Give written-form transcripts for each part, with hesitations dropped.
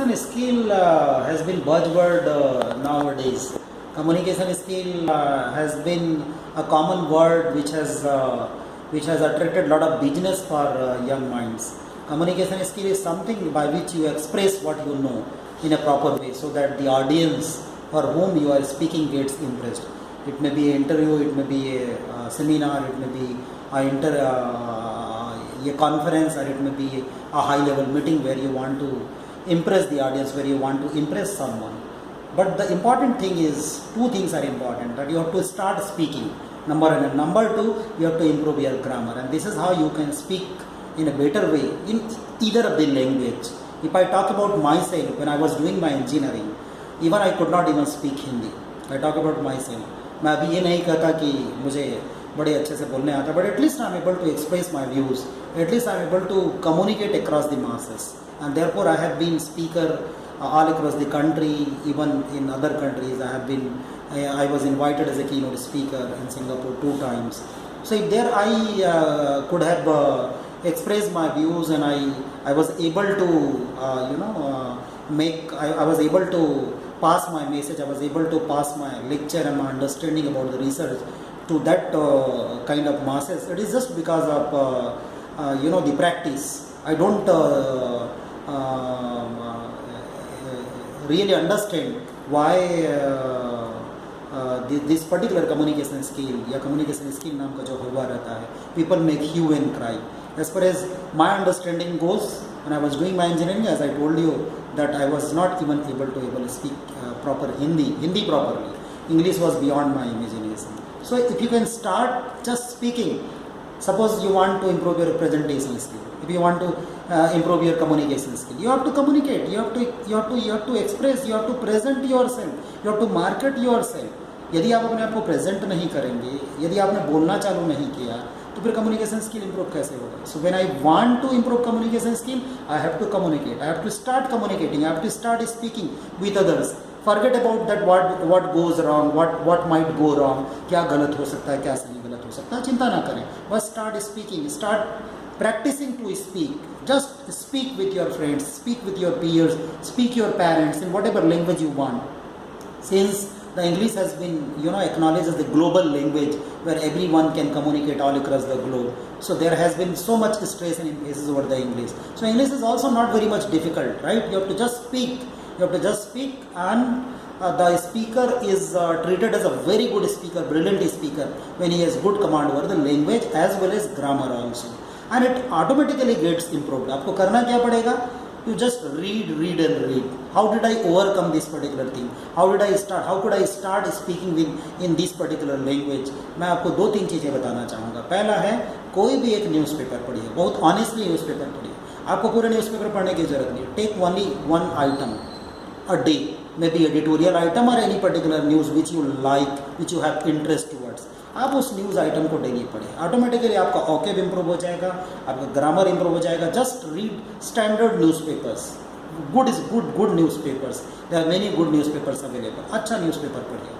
communication skill has been buzzword nowadays. Communication skill has been a common word which has attracted a lot of business for young minds. Communication skill is something by which you express what you know in a proper way, so that the audience for whom you are speaking gets impressed. It may be an interview, it may be a seminar, it may be a conference, or it may be a high level meeting where you want to impress the audience, where you want to impress someone. But the important thing is, two things are important: that you have to start speaking, number one, and number two, you have to improve your grammar. And this is how you can speak in a better way in either of the language. If I talk about myself, when I was doing my engineering, even I could not even speak Hindi. I talk about myself. मैं अभी ये नहीं कहता कि मुझे बड़े अच्छे से बोलने आता, but at least I am able to express my views. At least I am able to communicate across the masses. And therefore I have been speaker all across the country, even in other countries. I was invited as a keynote speaker in Singapore 2 times. So if there I could have expressed my views, and I was able to I was able to pass my message, I was able to pass my lecture and my understanding about the research to that kind of masses. It is just because of the practice. I don't really understand why this particular communication skill या communication skill नाम का जो हुआ रहता है, people make hue and cry. As far as my understanding goes, when I was doing my engineering, as I told you, that I was not even able to speak proper Hindi properly. English was beyond my imagination. So if you can start just speaking, suppose you want to improve your presentation skill, if you want to improve your communication skill, you have to communicate, you have to express, you have to present yourself, you have to market yourself. यदि आप अपने आप को present नहीं करेंगे, यदि आपने बोलना चालू नहीं किया, तो फिर कम्युनिकेशन स्किल इंप्रूव कैसे होगा? So when I want to improve communication skill, I have to communicate, I have to start communicating, I have to start speaking with others. Forget about that what goes wrong, what might go wrong, क्या गलत हो सकता है, क्या सही गलत हो सकता है, चिंता ना करें. बस start speaking, start practicing to speak. Just speak with your friends, speak with your peers, speak your parents in whatever language you want. Since the English has been acknowledged as the global language where everyone can communicate all across the globe, so there has been so much stress and emphasis over the English. So English is also not very much difficult, right? You have to just speak. And the speaker is treated as a very good speaker, brilliant speaker, when he has good command over the language as well as grammar also. And it automatically gets improved. आपको करना क्या पड़ेगा? You just read and read. How did I overcome this particular thing? How could I start speaking in this particular language? मैं आपको 2-3 चीज़ें बताना चाहूँगा. पहला है, कोई भी एक न्यूज़पेपर पढ़िए, बहुत ऑनेस्टली न्यूज़पेपर पढ़िए. आपको पूरे न्यूज़पेपर पढ़ने की जरूरत नहीं. Take only one item a day, maybe editorial item or any particular news which you like, which you have interest towards. आप उस न्यूज़ आइटम को डेली पढ़ें. ऑटोमेटिकली आपका ओकेब इंप्रूव हो जाएगा, आपका ग्रामर इंप्रूव हो जाएगा. Just read standard newspapers, good newspapers. There are many good newspapers available. अच्छा न्यूज़पेपर पढ़िए.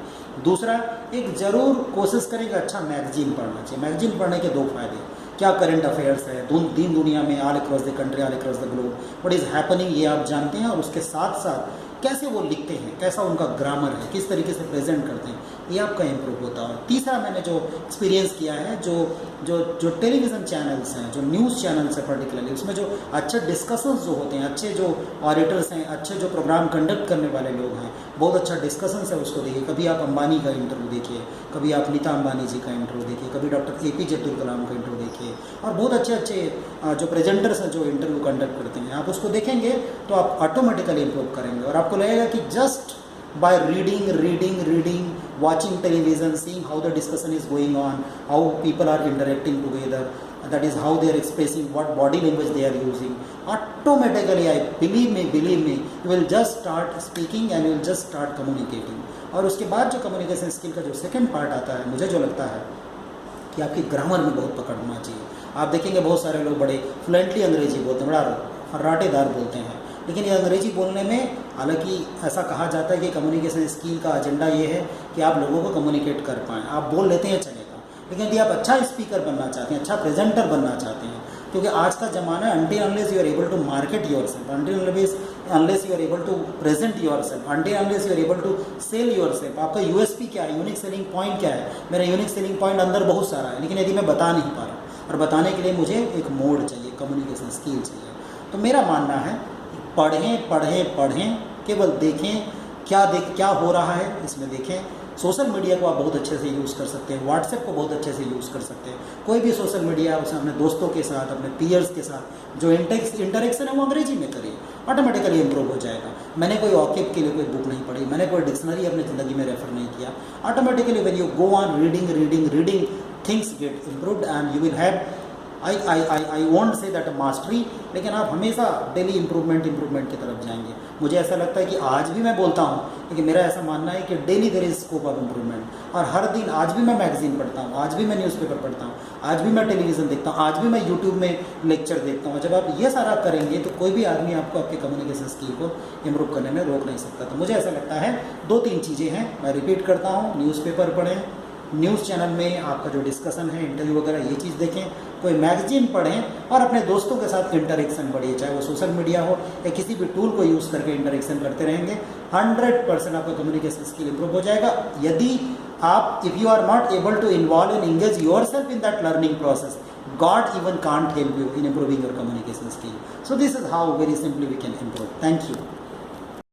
दूसरा, एक ज़रूर कोशिश करें कि अच्छा मैगजीन पढ़ना चाहिए. मैगजीन पढ़ने के 2 फायदे: क्या करंट अफेयर्स है दीन दुनिया में, all across the country, all across the globe, what is happening, ये आप जानते हैं. और उसके साथ साथ कैसे वो लिखते हैं, कैसा उनका ग्रामर है, किस तरीके से प्रेजेंट करते हैं, ये आपका इम्प्रूव होता है. और तीसरा, मैंने जो एक्सपीरियंस किया है, जो टेलीविज़न चैनल्स हैं, जो न्यूज़ चैनल्स हैं पर्टिकुलरली, उसमें जो अच्छे डिस्कशंस जो होते हैं, अच्छे जो ऑडिटर्स हैं, अच्छे जो प्रोग्राम कंडक्ट करने वाले लोग हैं, बहुत अच्छा डिस्कशंस है, उसको देखिए. कभी आप अंबानी का इंटरव्यू देखिए, कभी आप नीता अंबानी जी का इंटरव्यू देखिए, कभी डॉक्टर APJ अब्दुल कलाम का इंटरव्यू देखिए. और बहुत अच्छे जो प्रेजेंटर्स हैं जो इंटरव्यू कंडक्ट करते हैं, आप उसको देखेंगे तो आप ऑटोमेटिकली इम्प्रूव करेंगे. और आपको लगेगा कि just by reading, watching television, seeing how the discussion is going on, how people are interacting together, that is how they are expressing, what body language they are using, automatically, believe me, you will just start speaking and you will just start communicating. और उसके बाद जो communication skill का जो second part आता है, मुझे जो लगता है कि आपकी ग्रामर में बहुत पकड़ होना चाहिए. आप देखेंगे बहुत सारे लोग बड़े फ्लुएंटली अंग्रेजी बोलते हैं, बड़ा फर्राटेदार बोलते हैं, लेकिन ये अंग्रेजी बोलने में, हालांकि ऐसा कहा जाता है कि कम्युनिकेशन स्किल का एजेंडा ये है कि आप लोगों को कम्युनिकेट कर पाएँ. आप बोल लेते हैं चलेगा, लेकिन यदि आप अच्छा स्पीकर बनना चाहते हैं, अच्छा प्रेजेंटर बनना चाहते हैं, क्योंकि आज का ज़माना है, until unless you are able to market yourself, until unless unless you are able to present yourself, until unless you are able to sell yourself. आपका यूएसपी क्या है, यूनिक सेलिंग पॉइंट क्या है? मेरा यूनिक सेलिंग पॉइंट अंदर बहुत सारा है, लेकिन यदि मैं बता नहीं पा रहा, और बताने के लिए मुझे एक मोड चाहिए, कम्युनिकेशन स्किल चाहिए। तो मेरा मानना है पढ़ें पढ़ें पढ़ें, केवल देखें क्या हो रहा है इसमें देखें। सोशल मीडिया को आप बहुत अच्छे से यूज़ कर सकते हैं, व्हाट्सएप को बहुत अच्छे से यूज़ कर सकते हैं। कोई भी सोशल मीडिया उसे अपने दोस्तों के साथ, अपने पीयर्स के साथ जो इंटरेक्शन है वो अंग्रेजी में करिए, ऑटोमेटिकली इंप्रूव हो जाएगा। मैंने कोई औकिब के लिए कोई बुक नहीं पढ़ी, मैंने कोई डिक्शनरी अपनी ज़िंदगी में रेफर नहीं किया। Automatically when you go on reading things get improved and you will have I won't say that mastery, लेकिन आप हमेशा डेली इम्प्रूवमेंट की तरफ जाएंगे। मुझे ऐसा लगता है कि आज भी मैं बोलता हूँ, लेकिन मेरा ऐसा मानना है कि daily there is scope of improvement. और हर दिन, आज भी मैं मैगजीन पढ़ता हूँ, आज भी मैं न्यूज़पेपर पढ़ता हूँ, आज भी मैं टेलीविज़न देखता हूँ, आज भी मैं यूट्यूब में लेक्चर देखता हूँ। जब आप ये सारा करेंगे तो कोई भी आदमी आपको आपके कम्युनिकेशन स्किल को इम्प्रूव करने में रोक नहीं सकता। तो मुझे ऐसा लगता है 2-3 चीज़ें हैं, मैं रिपीट करता हूँ। न्यूज़पेपर पढ़ें, न्यूज़ चैनल में आपका जो डिस्कशन है, इंटरव्यू वगैरह, ये चीज़ देखें, कोई मैगजीन पढ़ें और अपने दोस्तों के साथ इंटरेक्शन बढ़िए, चाहे वो सोशल मीडिया हो या किसी भी टूल को यूज़ करके इंटरेक्शन करते रहेंगे। 100% आपका कम्युनिकेशन स्किल इंप्रूव हो जाएगा। यदि आप, if you are not able to involve and engage your self in that learning process, God even can't help you in improving your communication skill. So this is how very simply we can improve. Thank you.